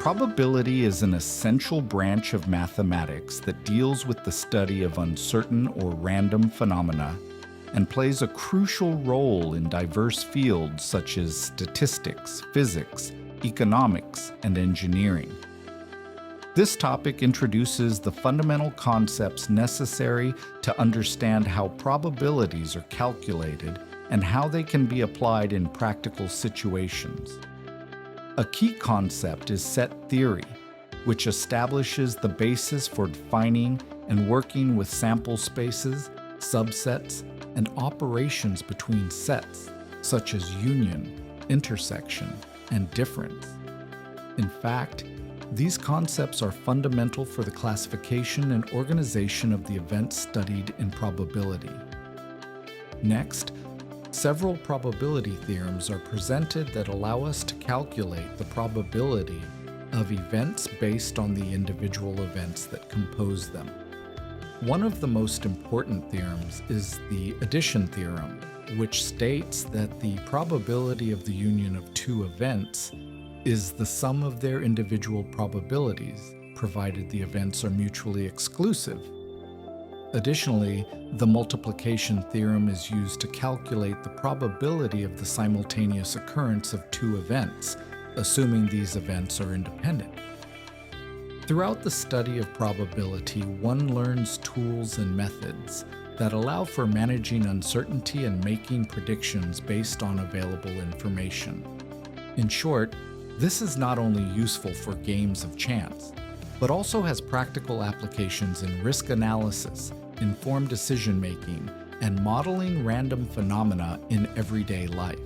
Probability is an essential branch of mathematics that deals with the study of uncertain or random phenomena and plays a crucial role in diverse fields such as statistics, physics, economics, and engineering. This topic introduces the fundamental concepts necessary to understand how probabilities are calculated and how they can be applied in practical situations. A key concept is set theory, which establishes the basis for defining and working with sample spaces, subsets, and operations between sets, such as union, intersection, and difference. In fact, these concepts are fundamental for the classification and organization of the events studied in probability. Next, several probability theorems are presented that allow us to calculate the probability of events based on the individual events that compose them. One of the most important theorems is the addition theorem, which states that the probability of the union of two events is the sum of their individual probabilities, provided the events are mutually exclusive. Additionally, the multiplication theorem is used to calculate the probability of the simultaneous occurrence of two events, assuming these events are independent. Throughout the study of probability, one learns tools and methods that allow for managing uncertainty and making predictions based on available information. In short, this is not only useful for games of chance, but also has practical applications in risk analysis, informed decision-making, and modeling random phenomena in everyday life.